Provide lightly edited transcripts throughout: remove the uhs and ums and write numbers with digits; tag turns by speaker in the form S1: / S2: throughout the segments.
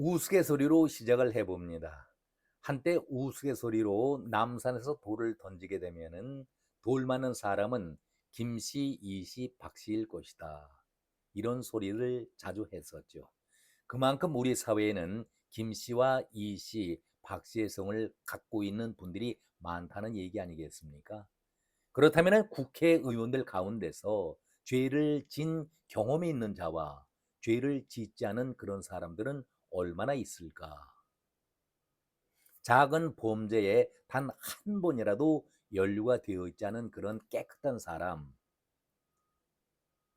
S1: 우스갯소리로 시작을 해봅니다. 한때 우스갯소리로 남산에서 돌을 던지게 되면은 돌 맞는 사람은 김씨, 이씨, 박씨일 것이다. 이런 소리를 자주 했었죠. 그만큼 우리 사회에는 김씨와 이씨, 박씨의 성을 갖고 있는 분들이 많다는 얘기 아니겠습니까? 그렇다면 국회의원들 가운데서 죄를 진 경험이 있는 자와 죄를 짓지 않은 그런 사람들은 얼마나 있을까? 작은 범죄에 단 한 번이라도 연루가 되어 있지 않은 그런 깨끗한 사람,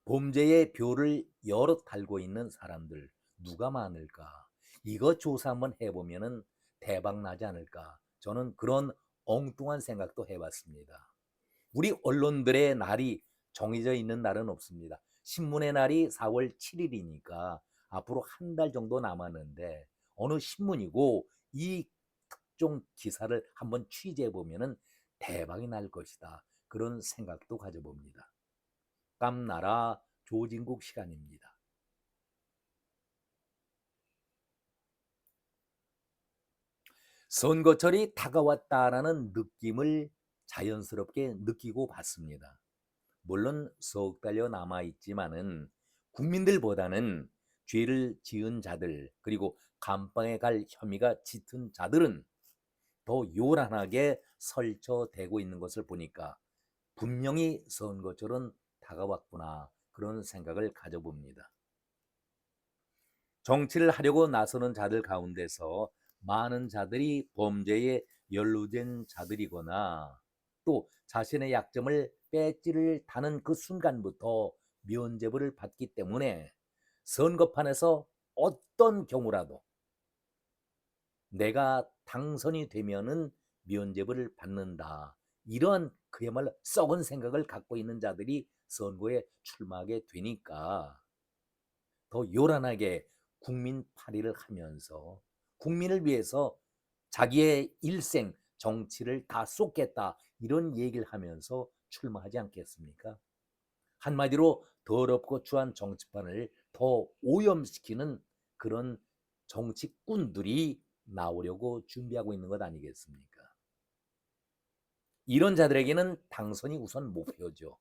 S1: 범죄의 묘를 여러 달고 있는 사람들 누가 많을까? 이거 조사 한번 해보면은 대박 나지 않을까? 저는 그런 엉뚱한 생각도 해봤습니다. 우리 언론들의 날이 정해져 있는 날은 없습니다. 신문의 날이 4월 7일이니까 앞으로 한 달 정도 남았는데 어느 신문이고 이 특종 기사를 한번 취재해 보면은 대박이 날 것이다. 그런 생각도 가져봅니다. 깜나라 조진국 시간입니다. 선거철이 다가왔다라는 느낌을 자연스럽게 느끼고 봤습니다. 물론 석 달여 남아 있지만은 국민들보다는 죄를 지은 자들 그리고 감방에 갈 혐의가 짙은 자들은 더 요란하게 설쳐대고 있는 것을 보니까 분명히 선거철은 다가왔구나 그런 생각을 가져봅니다. 정치를 하려고 나서는 자들 가운데서 많은 자들이 범죄에 연루된 자들이거나 또 자신의 약점을 배지를 다는 그 순간부터 면죄부를 받기 때문에 선거판에서 어떤 경우라도 내가 당선이 되면은 면죄부를 받는다. 이런 그야말로 썩은 생각을 갖고 있는 자들이 선거에 출마하게 되니까 더 요란하게 국민 파리를 하면서 국민을 위해서 자기의 일생 정치를 다 쏟겠다 이런 얘기를 하면서 출마하지 않겠습니까? 한마디로 더럽고 추한 정치판을 더 오염시키는 그런 정치꾼들이 나오려고 준비하고 있는 것 아니겠습니까? 이런 자들에게는 당선이 우선 목표죠.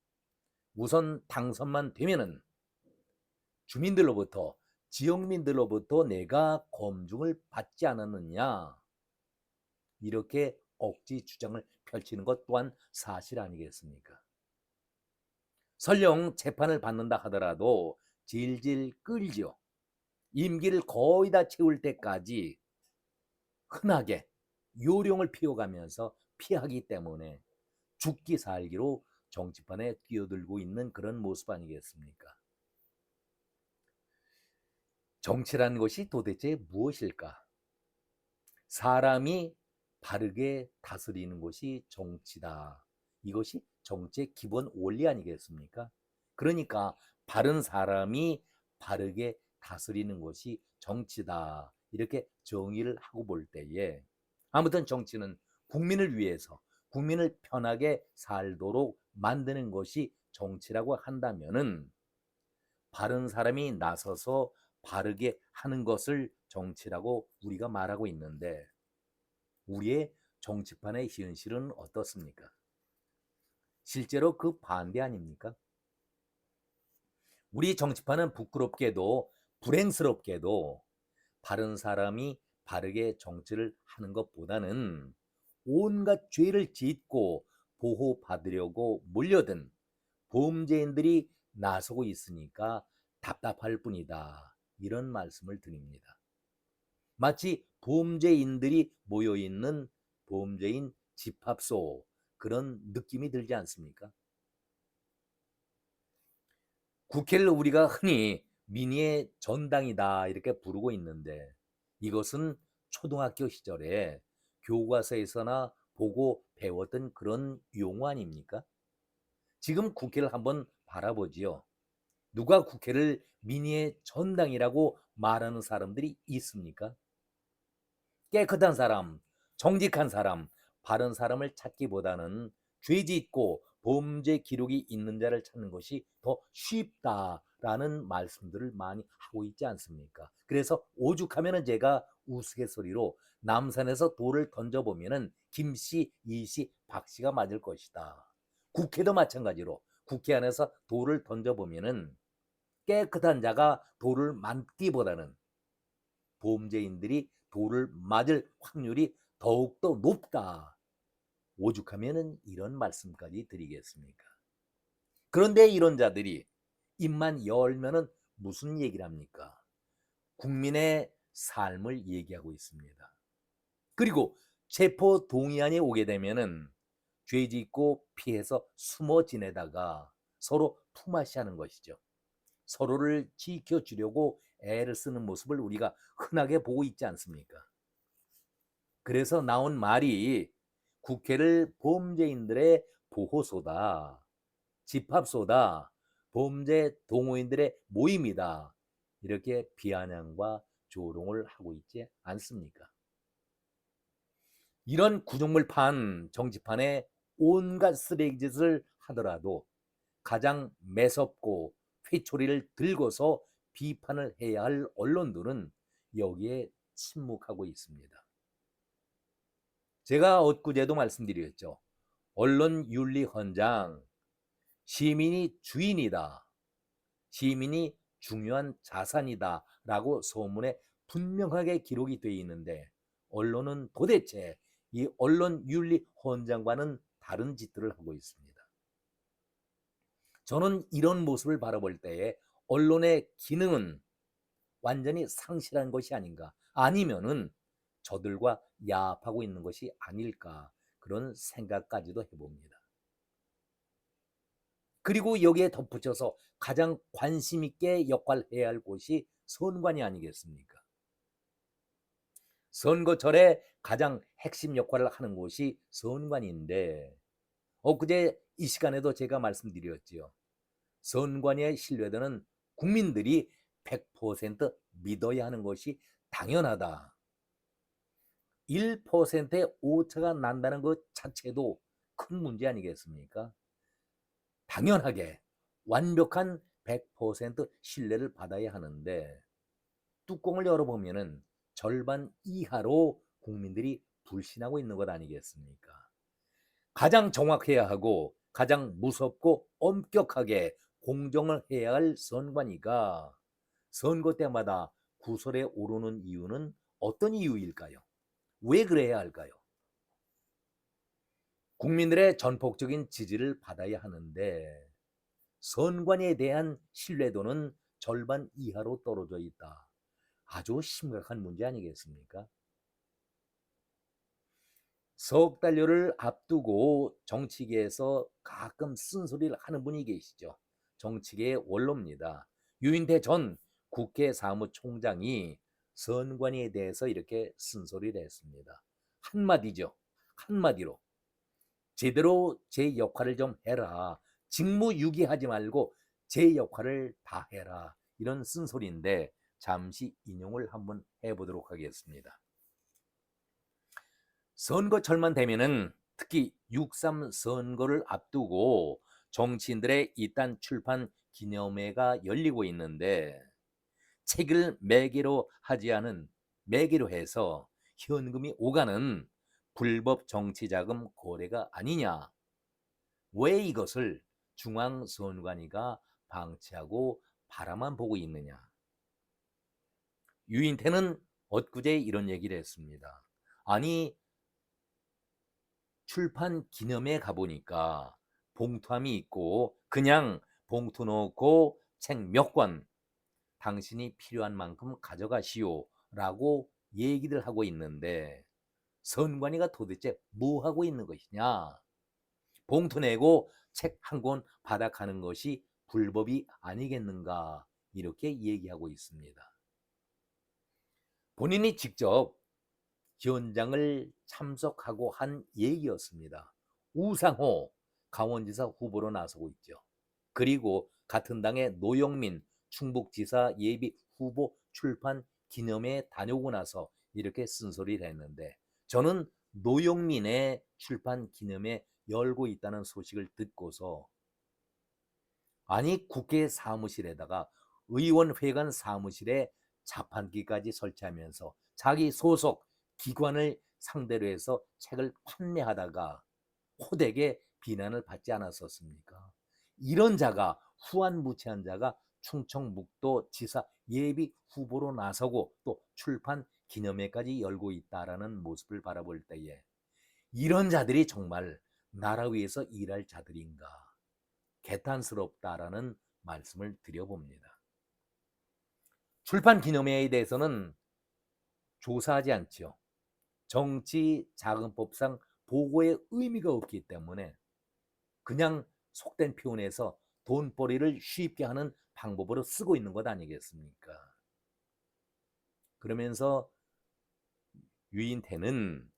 S1: 우선 당선만 되면은 주민들로부터 지역민들로부터 내가 검증을 받지 않았느냐 이렇게 억지 주장을 펼치는 것 또한 사실 아니겠습니까? 설령 재판을 받는다 하더라도 질질 끌죠. 임기를 거의 다 채울 때까지 흔하게 요령을 피워가면서 피하기 때문에 죽기 살기로 정치판에 뛰어들고 있는 그런 모습 아니겠습니까? 정치라는 것이 도대체 무엇일까? 사람이 바르게 다스리는 것이 정치다. 이것이 정치의 기본 원리 아니겠습니까? 그러니까 바른 사람이 바르게 다스리는 것이 정치다. 이렇게 정의를 하고 볼 때에 아무튼 정치는 국민을 위해서 국민을 편하게 살도록 만드는 것이 정치라고 한다면은 바른 사람이 나서서 바르게 하는 것을 정치라고 우리가 말하고 있는데 우리의 정치판의 현실은 어떻습니까? 실제로 그 반대 아닙니까? 우리 정치판은 부끄럽게도 불행스럽게도 바른 사람이 바르게 정치를 하는 것보다는 온갖 죄를 짓고 보호받으려고 몰려든 범죄인들이 나서고 있으니까 답답할 뿐이다. 이런 말씀을 드립니다. 마치 범죄인들이 모여있는 범죄인 집합소 그런 느낌이 들지 않습니까? 국회를 우리가 흔히 민의의 전당이다 이렇게 부르고 있는데 이것은 초등학교 시절에 교과서에서나 보고 배웠던 그런 용어 아닙니까? 지금 국회를 한번 바라보지요. 누가 국회를 민의의 전당이라고 말하는 사람들이 있습니까? 깨끗한 사람, 정직한 사람, 바른 사람을 찾기보다는 죄 짓고 범죄 기록이 있는 자를 찾는 것이 더 쉽다 라는 말씀들을 많이 하고 있지 않습니까? 그래서 오죽하면은 제가 우스갯소리로 남산에서 돌을 던져보면은 김씨, 이씨, 박씨가 맞을 것이다. 국회도 마찬가지로 국회 안에서 돌을 던져보면은 깨끗한 자가 돌을 맞기보다는 범죄인들이 돌을 맞을 확률이 더욱더 높다. 오죽하면은 이런 말씀까지 드리겠습니까? 그런데 이런 자들이 입만 열면은 무슨 얘기를 합니까? 국민의 삶을 얘기하고 있습니다. 그리고 체포 동의안이 오게 되면은 죄 짓고 피해서 숨어 지내다가 서로 품앗이하는 것이죠. 서로를 지켜주려고 애를 쓰는 모습을 우리가 흔하게 보고 있지 않습니까? 그래서 나온 말이 국회를 범죄인들의 보호소다, 집합소다, 범죄 동호인들의 모임이다. 이렇게 비아냥과 조롱을 하고 있지 않습니까? 이런 구정물판 정치판에 온갖 쓰레기짓을 하더라도 가장 매섭고 회초리를 들고서 비판을 해야 할 언론들은 여기에 침묵하고 있습니다. 제가 엊그제도 말씀드렸죠. 언론윤리헌장, 시민이 주인이다. 시민이 중요한 자산이다. 라고 소문에 분명하게 기록이 되어 있는데 언론은 도대체 이 언론윤리헌장과는 다른 짓들을 하고 있습니다. 저는 이런 모습을 바라볼 때에 언론의 기능은 완전히 상실한 것이 아닌가, 아니면은 저들과 야합하고 있는 것이 아닐까, 그런 생각까지도 해봅니다. 그리고 여기에 덧붙여서 가장 관심 있게 역할해야 할 곳이 선관위 아니겠습니까? 선거철에 가장 핵심 역할을 하는 곳이 선관위인데 엊그제 이 시간에도 제가 말씀드렸지요. 선관위의 신뢰도는 국민들이 100% 믿어야 하는 것이 당연하다. 1%의 오차가 난다는 것 자체도 큰 문제 아니겠습니까? 당연하게 완벽한 100% 신뢰를 받아야 하는데 뚜껑을 열어보면은 절반 이하로 국민들이 불신하고 있는 것 아니겠습니까? 가장 정확해야 하고 가장 무섭고 엄격하게 공정을 해야 할 선관위가 선거 때마다 구설에 오르는 이유는 어떤 이유일까요? 왜 그래야 할까요? 국민들의 전폭적인 지지를 받아야 하는데 선관위에 대한 신뢰도는 절반 이하로 떨어져 있다. 아주 심각한 문제 아니겠습니까? 석 달여를 앞두고 정치계에서 가끔 쓴소리를 하는 분이 계시죠. 정치계의 원로입니다. 유인태 전 국회 사무총장이 선관위에 대해서 이렇게 쓴소리를 했습니다. 한마디죠. 한마디로 제대로 제 역할을 좀 해라. 직무유기하지 말고 제 역할을 다 해라. 이런 쓴소리인데 잠시 인용을 한번 해보도록 하겠습니다. 선거철만 되면은 특히 6.3 선거를 앞두고 정치인들의 이딴 출판 기념회가 열리고 있는데 책을 매개로 하지 않은 매개로 해서 현금이 오가는 불법 정치자금 거래가 아니냐. 왜 이것을 중앙선관위가 방치하고 바라만 보고 있느냐. 유인태는 엊그제 이런 얘기를 했습니다. 아니 출판 기념회에 가보니까 봉투함이 있고 그냥 봉투 넣고 책 몇 권 당신이 필요한 만큼 가져가시오 라고 얘기를 하고 있는데 선관위가 도대체 뭐 하고 있는 것이냐. 봉투 내고 책 한 권 받아가는 것이 불법이 아니겠는가 이렇게 얘기하고 있습니다. 본인이 직접 현장을 참석하고 한 얘기였습니다. 우상호 강원지사 후보로 나서고 있죠. 그리고 같은 당의 노영민 충북지사 예비 후보 출판 기념회에 다녀오고 나서 이렇게 쓴소리를 했는데 저는 노영민의 출판 기념회 열고 있다는 소식을 듣고서 아니 국회 사무실에다가 의원회관 사무실에 자판기까지 설치하면서 자기 소속 기관을 상대로 해서 책을 판매하다가 호되게 비난을 받지 않았었습니까? 이런 자가 후한무치한 자가 충청북도 지사 예비 후보로 나서고 또 출판 기념회까지 열고 있다라는 모습을 바라볼 때에 이런 자들이 정말 나라 위해서 일할 자들인가 개탄스럽다라는 말씀을 드려봅니다. 출판 기념회에 대해서는 조사하지 않죠. 정치자금법상 보고의 의미가 없기 때문에 그냥 속된 표현에서 돈벌이를 쉽게 하는 방법으로 쓰고 있는 것 아니겠습니까? 그러면서 유인태는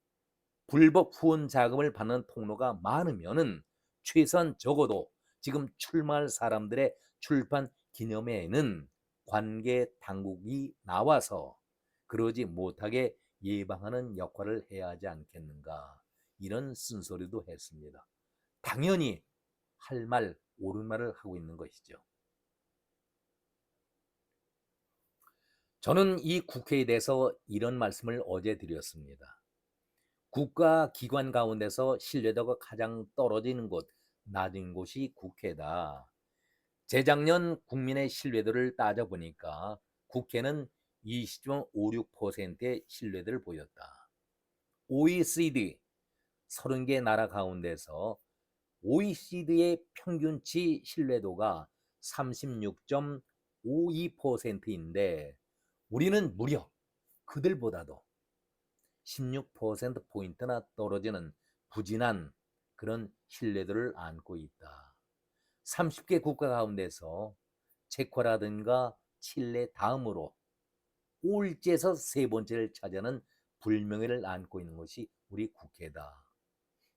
S1: 불법 후원 자금을 받는 통로가 많으면은 최소한 적어도 지금 출마할 사람들의 출판 기념회에는 관계 당국이 나와서 그러지 못하게 예방하는 역할을 해야 하지 않겠는가 이런 쓴소리도 했습니다. 당연히 할 말, 옳은 말을 하고 있는 것이죠. 저는 이 국회에 대해서 이런 말씀을 어제 드렸습니다. 국가기관 가운데서 신뢰도가 가장 떨어지는 곳, 낮은 곳이 국회다. 재작년 국민의 신뢰도를 따져보니까 국회는 20.56%의 신뢰도를 보였다. OECD 30개 나라 가운데서 OECD의 평균치 신뢰도가 36.52%인데 우리는 무려 그들보다도 16%포인트나 떨어지는 부진한 그런 신뢰도를 안고 있다. 30개 국가 가운데서 체코라든가 칠레 다음으로 꼴찌에서 세 번째를 차지하는 불명예를 안고 있는 것이 우리 국회다.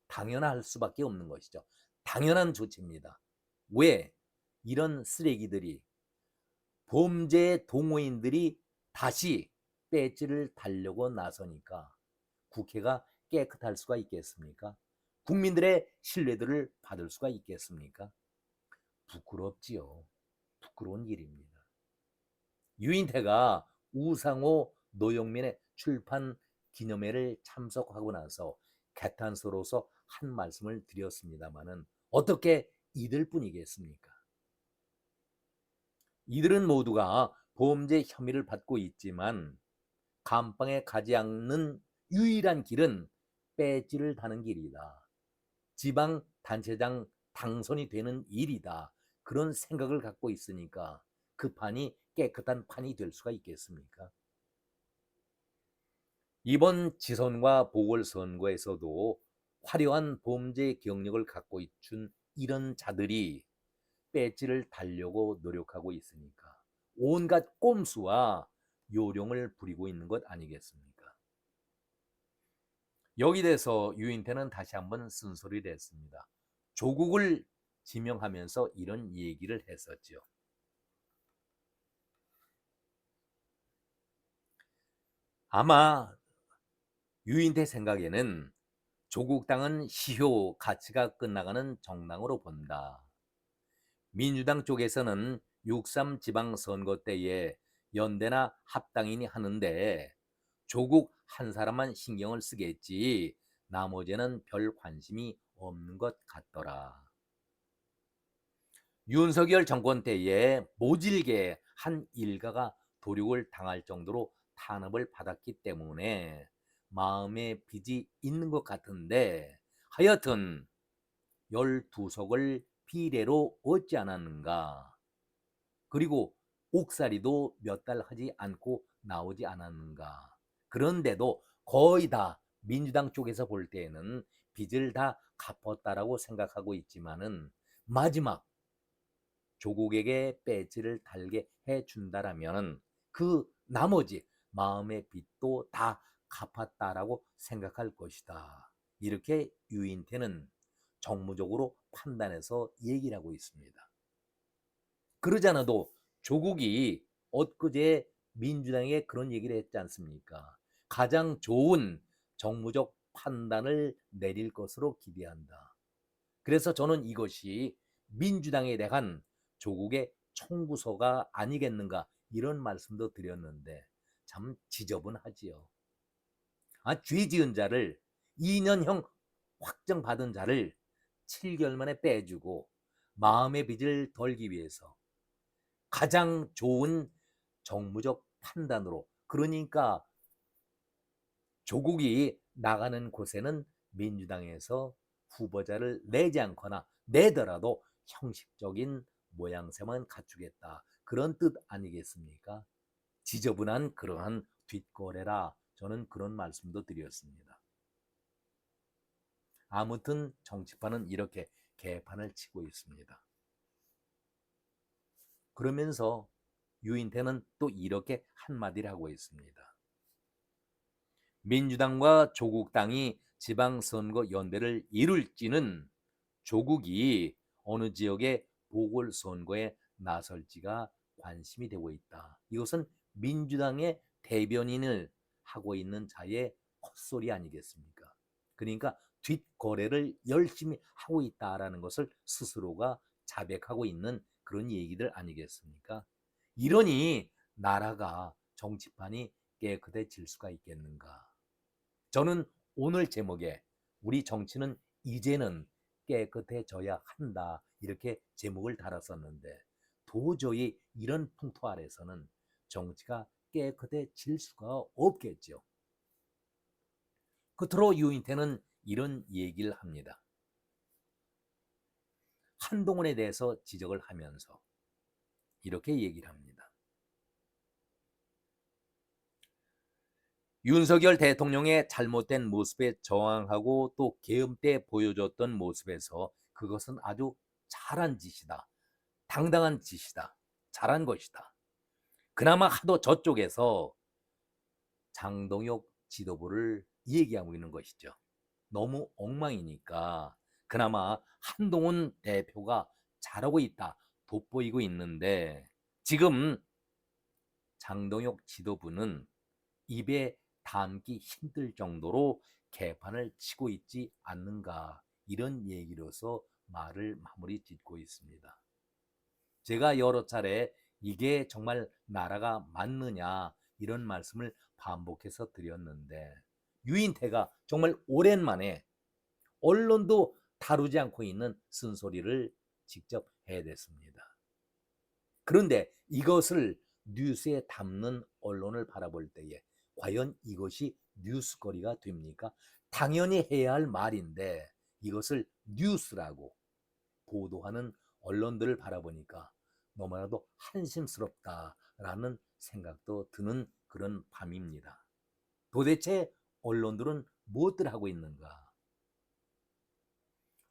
S1: 당연할 수밖에 없는 것이죠. 당연한 조치입니다. 왜? 이런 쓰레기들이 범죄 동호인들이 다시 배지를 달려고 나서니까 국회가 깨끗할 수가 있겠습니까? 국민들의 신뢰도를 받을 수가 있겠습니까? 부끄럽지요. 부끄러운 일입니다. 유인태가 우상호 노영민의 출판 기념회를 참석하고 나서 개탄소로서 한 말씀을 드렸습니다마는 어떻게 이들 뿐이겠습니까? 이들은 모두가 범죄 혐의를 받고 있지만 감방에 가지 않는 유일한 길은 배지를 다는 길이다. 지방 단체장 당선이 되는 일이다. 그런 생각을 갖고 있으니까 그 판이 깨끗한 판이 될 수가 있겠습니까? 이번 지선과 보궐선거에서도 화려한 범죄 경력을 갖고 있는 이런 자들이 배지를 달려고 노력하고 있으니까 온갖 꼼수와 요령을 부리고 있는 것 아니겠습니까? 여기 대해서 유인태는 다시 한번 쓴소리를 했습니다. 조국을 지명하면서 이런 얘기를 했었죠. 아마 유인태 생각에는 조국 당은 시효 가치가 끝나가는 정당으로 본다. 민주당 쪽에서는 6.3 지방선거 때에 연대나 합당이니 하는데 조국 한 사람만 신경을 쓰겠지 나머지는 별 관심이 없는 것 같더라. 윤석열 정권 때에 모질게 한 일가가 도륙을 당할 정도로 탄압을 받았기 때문에 마음의 빚이 있는 것 같은데 하여튼 12석을 비례로 얻지 않았는가. 그리고 옥살이도 몇 달 하지 않고 나오지 않았는가. 그런데도 거의 다 민주당 쪽에서 볼 때에는 빚을 다 갚았다라고 생각하고 있지만은 마지막 조국에게 배지를 달게 해준다라면 그 나머지 마음의 빚도 다 갚았다라고 생각할 것이다. 이렇게 유인태는 정무적으로 판단해서 얘기를 하고 있습니다. 그러지 않아도 조국이 엊그제 민주당에 그런 얘기를 했지 않습니까? 가장 좋은 정무적 판단을 내릴 것으로 기대한다. 그래서 저는 이것이 민주당에 대한 조국의 총부소가 아니겠는가 이런 말씀도 드렸는데 참 지저분하지요. 죄 지은 자를 2년형 확정받은 자를 7개월 만에 빼주고 마음의 빚을 덜기 위해서 가장 좋은 정무적 판단으로, 그러니까 조국이 나가는 곳에는 민주당에서 후보자를 내지 않거나 내더라도 형식적인 모양새만 갖추겠다, 그런 뜻 아니겠습니까? 지저분한 그러한 뒷거래라, 저는 그런 말씀도 드렸습니다. 아무튼 정치판은 이렇게 개판을 치고 있습니다. 그러면서 유인태는 또 이렇게 한마디를 하고 있습니다. 민주당과 조국당이 지방선거 연대를 이룰지는 조국이 어느 지역의 보궐선거에 나설지가 관심이 되고 있다. 이것은 민주당의 대변인을 하고 있는 자의 헛소리 아니겠습니까? 그러니까 뒷거래를 열심히 하고 있다라는 것을 스스로가 자백하고 있는 그런 얘기들 아니겠습니까? 이러니 나라가, 정치판이 깨끗해질 수가 있겠는가? 저는 오늘 제목에 우리 정치는 이제는 깨끗해져야 한다, 이렇게 제목을 달았었는데 도저히 이런 풍토 아래서는 정치가 깨끗해질 수가 없겠죠. 끝으로 유인태는 이런 얘기를 합니다. 한동훈에 대해서 지적을 하면서 이렇게 얘기를 합니다. 윤석열 대통령의 잘못된 모습에 저항하고 또 계엄 때 보여줬던 모습에서 그것은 아주 잘한 짓이다, 당당한 짓이다, 잘한 것이다. 그나마 하도 저쪽에서 장동혁 지도부를 얘기하고 있는 것이죠. 너무 엉망이니까 그나마 한동훈 대표가 잘하고 있다, 돋보이고 있는데 지금 장동혁 지도부는 입에 담기 힘들 정도로 개판을 치고 있지 않는가, 이런 얘기로서 말을 마무리 짓고 있습니다. 제가 여러 차례 이게 정말 나라가 맞느냐 이런 말씀을 반복해서 드렸는데 유인태가 정말 오랜만에 언론도 다루지 않고 있는 쓴소리를 직접 해댔습니다. 그런데 이것을 뉴스에 담는 언론을 바라볼 때에 과연 이것이 뉴스거리가 됩니까? 당연히 해야 할 말인데 이것을 뉴스라고 보도하는 언론들을 바라보니까 너무나도 한심스럽다라는 생각도 드는 그런 밤입니다. 도대체 언론들은 무엇들 하고 있는가?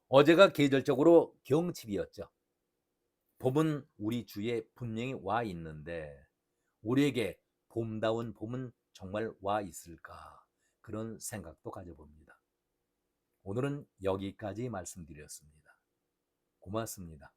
S1: 어제가 계절적으로 경칩이었죠. 봄은 우리 주위에 분명히 와 있는데 우리에게 봄다운 봄은 정말 와 있을까? 그런 생각도 가져봅니다. 오늘은 여기까지 말씀드렸습니다. 고맙습니다.